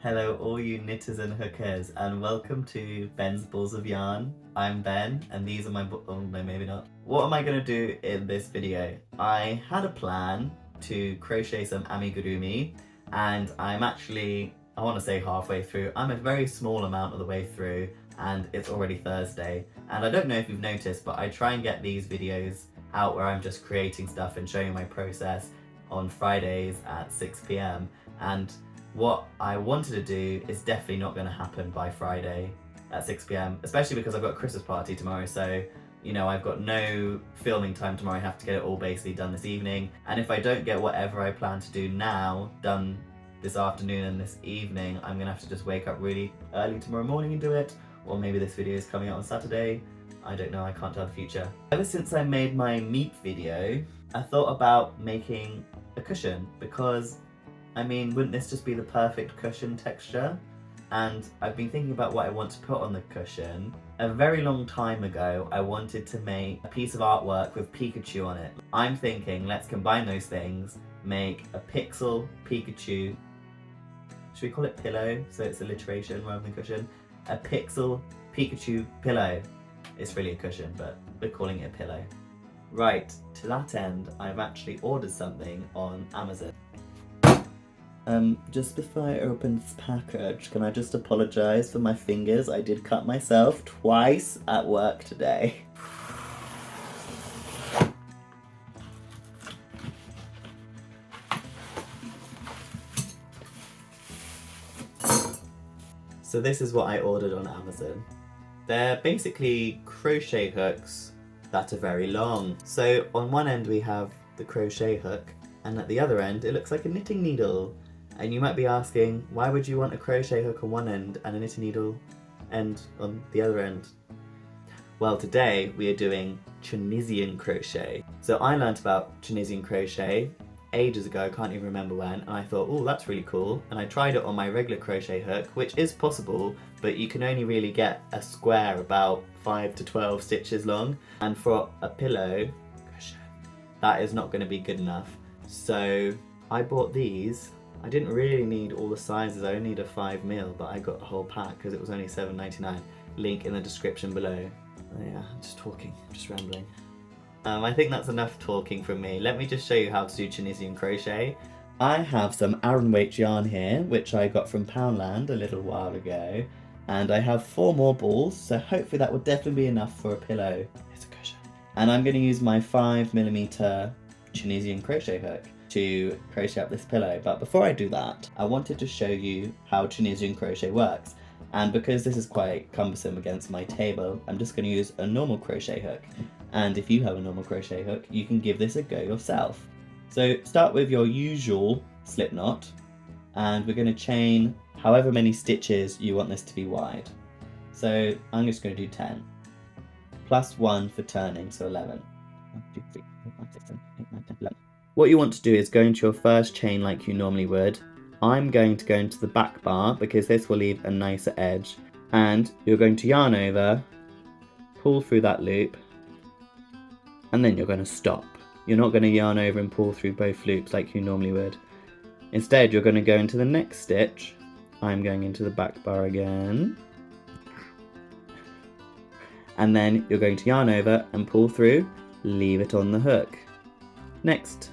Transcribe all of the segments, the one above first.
Hello all you knitters and hookers, and welcome to Ben's Balls of Yarn. I'm Ben and these are my oh no, maybe not. What am I going to do in this video? I had a plan to crochet some amigurumi and I'm actually, I want to say halfway through. I'm a very small amount of the way through and it's already Thursday. And I don't know if you've noticed, but I try and get these videos out where I'm just creating stuff and showing my process on Fridays at 6 p.m. and what I wanted to do is definitely not going to happen by Friday at 6 p.m, especially because I've got a Christmas party tomorrow, so you know I've got no filming time tomorrow. I have to get it all basically done this evening, and if I don't get whatever I plan to do now done this afternoon and this evening, I'm gonna have to just wake up really early tomorrow morning and do it, or maybe this video is coming out on Saturday. I don't know, I can't tell the future. Ever since I made my meat video, I thought about making a cushion because I mean, wouldn't this just be the perfect cushion texture? And I've been thinking about what I want to put on the cushion. A very long time ago, I wanted to make a piece of artwork with Pikachu on it. I'm thinking, let's combine those things, make a pixel Pikachu, should we call it pillow, so it's alliteration rather than cushion? A pixel Pikachu pillow. It's really a cushion, but we're calling it a pillow. Right, to that end, I've actually ordered something on Amazon. Just before I open this package, can I just apologise for my fingers? I did cut myself twice at work today. So this is what I ordered on Amazon. They're basically crochet hooks that are very long. So on one end we have the crochet hook, and at the other end it looks like a knitting needle. And you might be asking, why would you want a crochet hook on one end and a knitting needle end on the other end? Well, today we are doing Tunisian crochet. So I learnt about Tunisian crochet ages ago, I can't even remember when, and I thought, oh, that's really cool. And I tried it on my regular crochet hook, which is possible, but you can only really get a square about 5 to 12 stitches long. And for a pillow cushion, that is not going to be good enough. So I bought these. I didn't really need all the sizes, I only need a 5mm, but I got a whole pack because it was only $7.99. Link in the description below. Oh yeah, I'm just talking, just rambling. I think that's enough talking from me. Let me just show you how to do Tunisian crochet. I have some Aran weight yarn here, which I got from Poundland a little while ago. And I have 4 more balls, so hopefully that will definitely be enough for a pillow. It's a cushion. And I'm going to use my 5mm Tunisian crochet hook to crochet up this pillow. But before I do that, I wanted to show you how Tunisian crochet works. And because this is quite cumbersome against my table, I'm just going to use a normal crochet hook. And if you have a normal crochet hook, you can give this a go yourself. So start with your usual slip knot, and we're going to chain however many stitches you want this to be wide. So I'm just going to do 10. Plus 1 for turning, so 11. 1, 2, 3, 4, 5, 6, 7, 8, 9, 10, 11. What you want to do is go into your first chain like you normally would. I'm going to go into the back bar because this will leave a nicer edge. And you're going to yarn over, pull through that loop, and then you're going to stop. You're not going to yarn over and pull through both loops like you normally would. Instead, you're going to go into the next stitch. I'm going into the back bar again. And then you're going to yarn over and pull through, leave it on the hook. Next.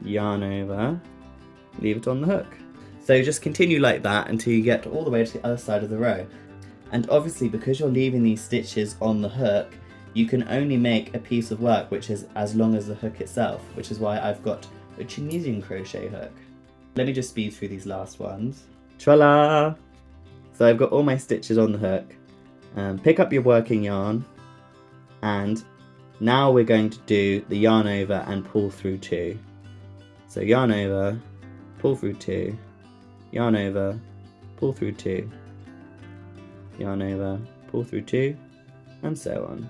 Yarn over, leave it on the hook. So just continue like that until you get all the way to the other side of the row. And obviously because you're leaving these stitches on the hook, you can only make a piece of work which is as long as the hook itself, which is why I've got a Tunisian crochet hook. Let me just speed through these last ones. Voila! So I've got all my stitches on the hook. Pick up your working yarn, and now we're going to do the yarn over and pull through 2. So yarn over, pull through 2, yarn over, pull through 2, yarn over, pull through 2, and so on.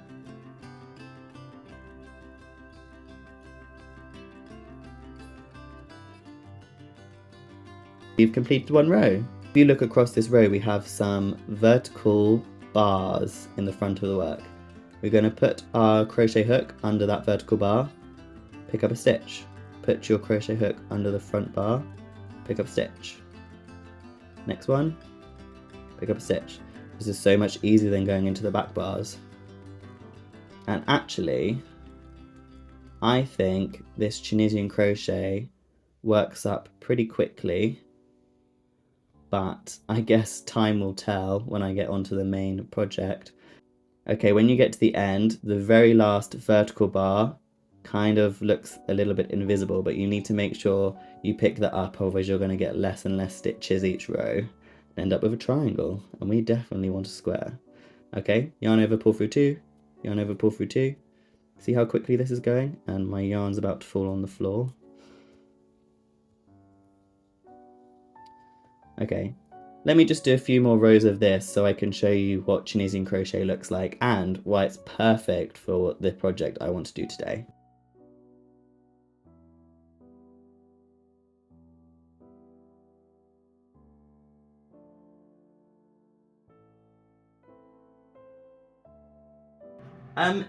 You've completed one row. If you look across this row, we have some vertical bars in the front of the work. We're going to put our crochet hook under that vertical bar, pick up a stitch, put your crochet hook under the front bar, pick up stitch. Next one, pick up a stitch. This is so much easier than going into the back bars. And actually, I think this Tunisian crochet works up pretty quickly, but I guess time will tell when I get onto the main project. Okay, when you get to the end, the very last vertical bar kind of looks a little bit invisible, but you need to make sure you pick that up, otherwise you're going to get less and less stitches each row and end up with a triangle, and we definitely want a square. Okay, yarn over, pull through 2, yarn over, pull through 2. See how quickly this is going? And my yarn's about to fall on the floor. Okay, let me just do a few more rows of this so I can show you what Tunisian crochet looks like and why it's perfect for the project I want to do today.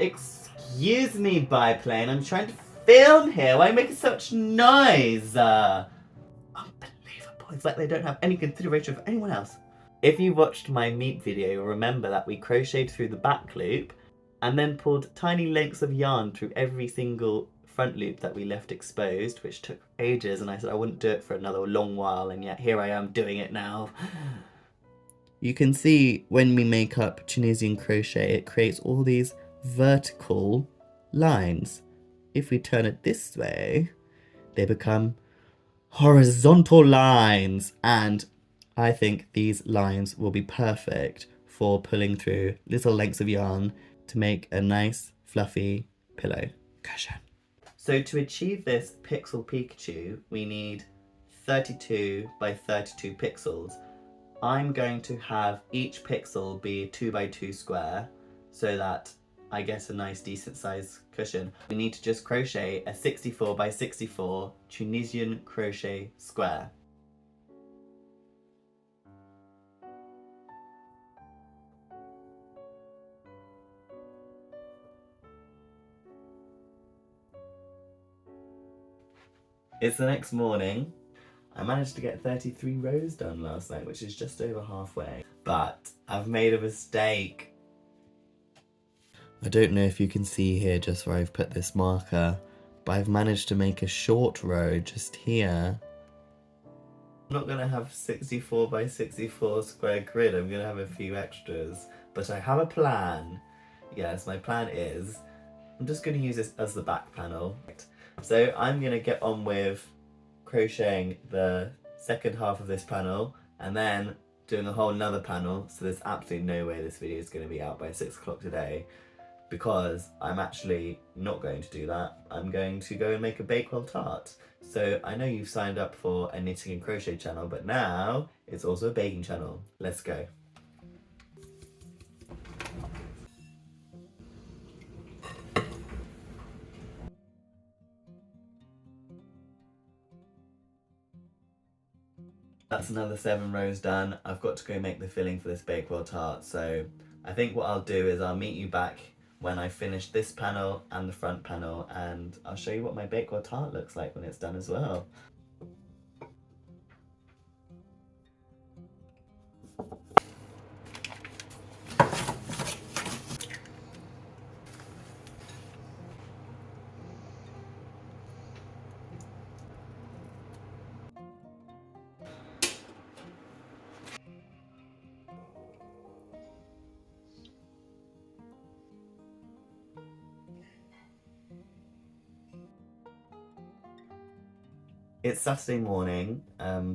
Excuse me, biplane, I'm trying to film here. Why are you making such noise? Unbelievable. It's like they don't have any consideration for anyone else. If you watched my meat video, you'll remember that we crocheted through the back loop and then pulled tiny lengths of yarn through every single front loop that we left exposed, which took ages, and I said I wouldn't do it for another long while, and yet here I am doing it now. You can see when we make up Tunisian crochet, it creates all these vertical lines. If we turn it this way, they become horizontal lines, and I think these lines will be perfect for pulling through little lengths of yarn to make a nice fluffy pillow cushion. So to achieve this pixel Pikachu, we need 32 by 32 pixels. I'm going to have each pixel be a 2 by 2 square so that I get a nice decent size cushion. We need to just crochet a 64 by 64 Tunisian crochet square. It's the next morning. I managed to get 33 rows done last night, which is just over halfway. But I've made a mistake. I don't know if you can see here just where I've put this marker, but I've managed to make a short row just here. I'm not going to have 64 by 64 square grid, I'm going to have a few extras. But I have a plan. Yes, my plan is, I'm just going to use this as the back panel. So I'm going to get on with crocheting the second half of this panel and then doing a whole nother panel, so there's absolutely no way this video is going to be out by 6 o'clock today, because I'm actually not going to do that. I'm going to go and make a Bakewell tart. So I know you've signed up for a knitting and crochet channel, but now it's also a baking channel. Let's go. That's another 7 rows done. I've got to go make the filling for this Bakewell tart, so I think what I'll do is I'll meet you back when I finish this panel and the front panel, and I'll show you what my Bakewell tart looks like when it's done as well. It's Saturday morning,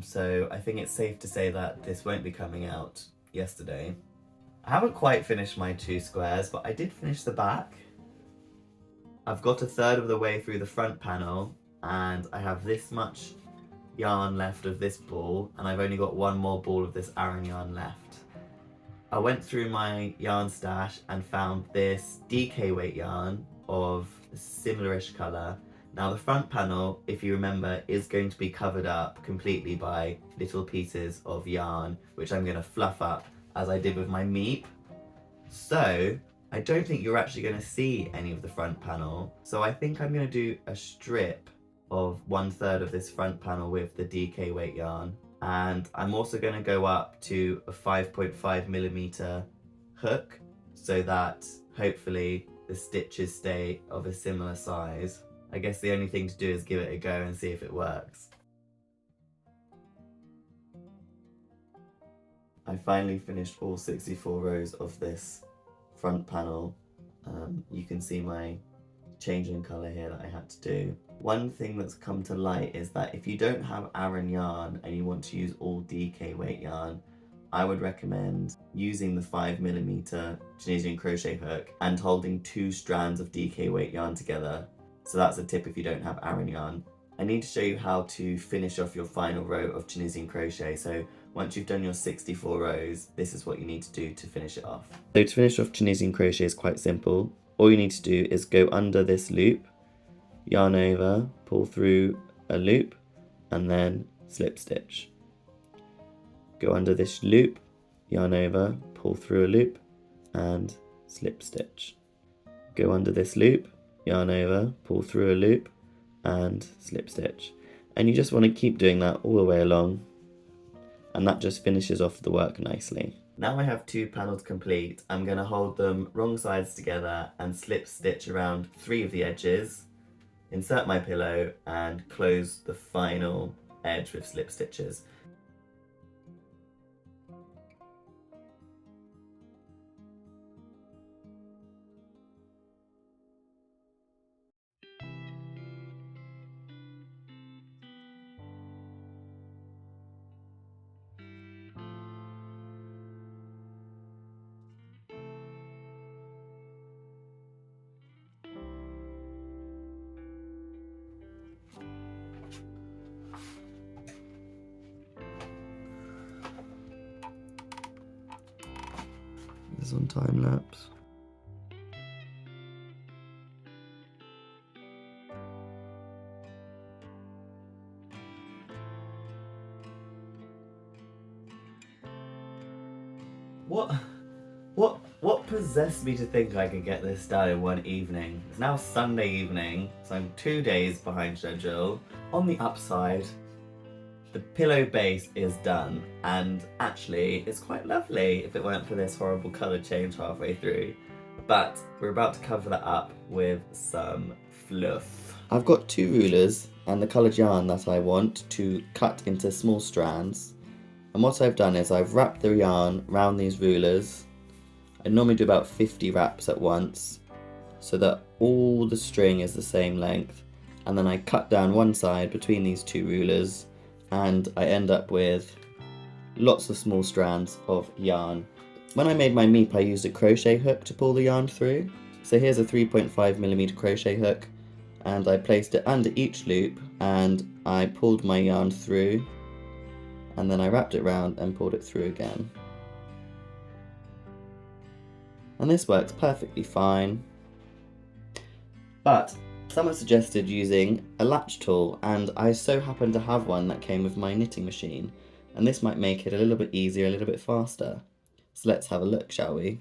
so I think it's safe to say that this won't be coming out yesterday. I haven't quite finished my 2 squares, but I did finish the back. I've got a third of the way through the front panel, and I have this much yarn left of this ball, and I've only got 1 more ball of this Aran yarn left. I went through my yarn stash and found this DK weight yarn of a similarish colour. Now the front panel, if you remember, is going to be covered up completely by little pieces of yarn, which I'm going to fluff up as I did with my meep. So I don't think you're actually going to see any of the front panel. So I think I'm going to do a strip of 1/3 of this front panel with the DK weight yarn. And I'm also going to go up to a 5.5mm hook so that hopefully the stitches stay of a similar size. I guess the only thing to do is give it a go and see if it works. I finally finished all 64 rows of this front panel. You can see my change in colour here that I had to do. One thing that's come to light is that if you don't have Aran yarn and you want to use all DK weight yarn, I would recommend using the 5mm Tunisian crochet hook and holding 2 strands of DK weight yarn together. So that's a tip if you don't have Aran yarn. I need to show you how to finish off your final row of Tunisian crochet. So once you've done your 64 rows, this is what you need to do to finish it off. So to finish off Tunisian crochet is quite simple. All you need to do is go under this loop, yarn over, pull through a loop, and then slip stitch. Go under this loop, yarn over, pull through a loop, and slip stitch. Go under this loop, yarn over, pull through a loop, and slip stitch. And you just want to keep doing that all the way along, and that just finishes off the work nicely. Now I have 2 panels complete, I'm going to hold them wrong sides together and slip stitch around 3 of the edges, insert my pillow, and close the final edge with slip stitches. This is on time lapse. What possessed me to think I could get this done in one evening? It's now Sunday evening, so I'm 2 days behind schedule. On the upside, the pillow base is done, and actually it's quite lovely if it weren't for this horrible colour change halfway through. But we're about to cover that up with some fluff. I've got 2 rulers and the coloured yarn that I want to cut into small strands. And what I've done is I've wrapped the yarn around these rulers. I normally do about 50 wraps at once so that all the string is the same length. And then I cut down one side between these 2 rulers, and I end up with lots of small strands of yarn. When I made my meep, I used a crochet hook to pull the yarn through. So here's a 3.5mm crochet hook, and I placed it under each loop, and I pulled my yarn through, and then I wrapped it around and pulled it through again. And this works perfectly fine. But someone suggested using a latch tool, and I so happen to have one that came with my knitting machine, and this might make it a little bit easier, a little bit faster. So let's have a look, shall we?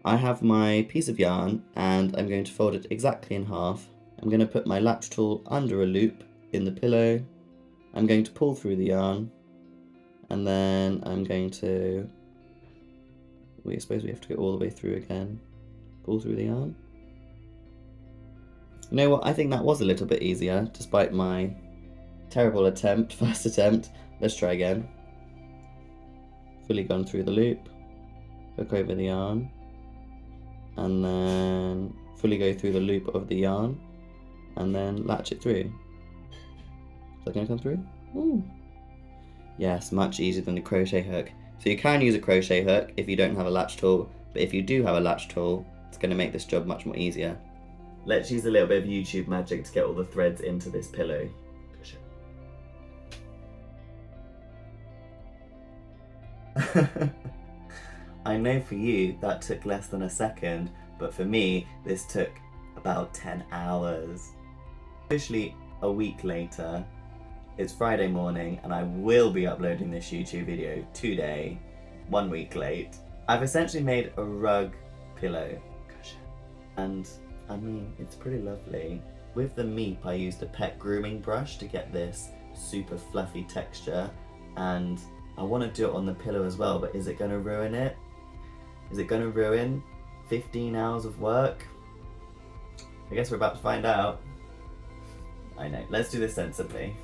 I have my piece of yarn, and I'm going to fold it exactly in half. I'm going to put my latch tool under a loop in the pillow. I'm going to pull through the yarn, and then I'm going to, I suppose we have to go all the way through again. Pull through the yarn. You know what, I think that was a little bit easier, despite my terrible attempt, first attempt. Let's try again. Fully gone through the loop, hook over the yarn, and then fully go through the loop of the yarn, and then latch it through. Is that going to come through? Ooh. Yes, much easier than the crochet hook. So you can use a crochet hook if you don't have a latch tool, but if you do have a latch tool, it's going to make this job much more easier. Let's use a little bit of YouTube magic to get all the threads into this pillow. I know for you that took less than a second, but for me this took about 10 hours. Officially a week later, it's Friday morning, and I will be uploading this YouTube video today, 1 week late. I've essentially made a rug pillow cushion, and I mean, it's pretty lovely. with the Meep I used a pet grooming brush to get this super fluffy texture, and I want to do it on the pillow as well, but is it going to ruin it? Is it going to ruin 15 hours of work? I guess we're about to find out. I know, let's do this sensibly.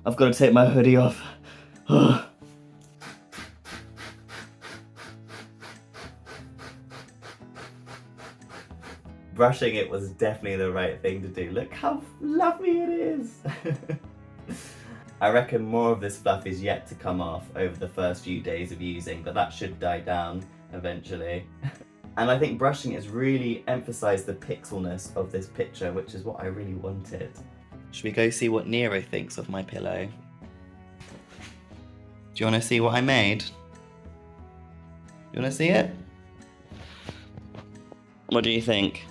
I've got to take my hoodie off. Brushing it was definitely the right thing to do. Look how fluffy it is. I reckon more of this fluff is yet to come off over the first few days of using, but that should die down eventually. And I think brushing has really emphasised the pixelness of this picture, which is what I really wanted. Should we go see what Nero thinks of my pillow? Do you want to see what I made? You want to see it? What do you think?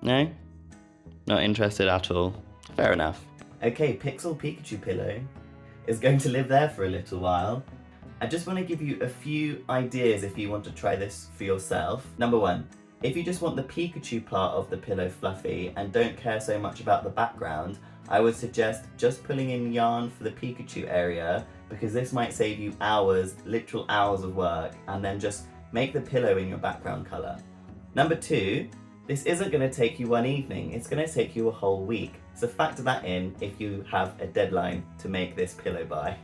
No? Not interested at all. Fair enough. Okay, Pixel Pikachu pillow is going to live there for a little while. I just want to give you a few ideas if you want to try this for yourself. Number one, if you just want the Pikachu part of the pillow fluffy and don't care so much about the background, I would suggest just pulling in yarn for the Pikachu area, because this might save you hours, literal hours of work, and then just make the pillow in your background colour. Number two, this isn't going to take you one evening, it's going to take you a whole week. So factor that in if you have a deadline to make this pillow by.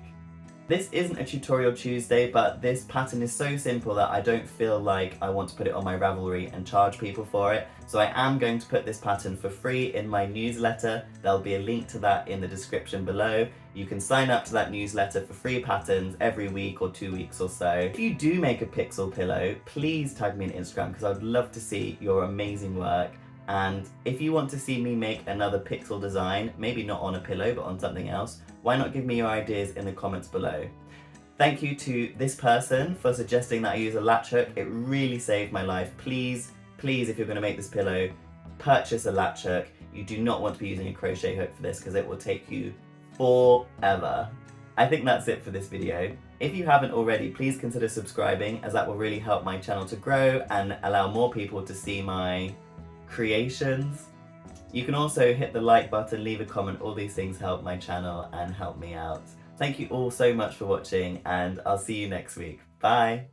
This isn't a tutorial Tuesday, but this pattern is so simple that I don't feel like I want to put it on my Ravelry and charge people for it. So I am going to put this pattern for free in my newsletter. There'll be a link to that in the description below. You can sign up to that newsletter for free patterns every week or 2 weeks or so. If you do make a pixel pillow, please tag me on Instagram because I'd love to see your amazing work. And if you want to see me make another pixel design, maybe not on a pillow but on something else, why not give me your ideas in the comments below. Thank you to this person for suggesting that I use a latch hook. It really saved my life. Please, please, if you're going to make this pillow, purchase a latch hook. You do not want to be using a crochet hook for this because it will take you forever. I think that's it for this video. If you haven't already, please consider subscribing, as that will really help my channel to grow and allow more people to see my creations. You can also hit the like button, leave a comment. All these things help my channel and help me out. Thank you all so much for watching, and I'll see you next week. Bye!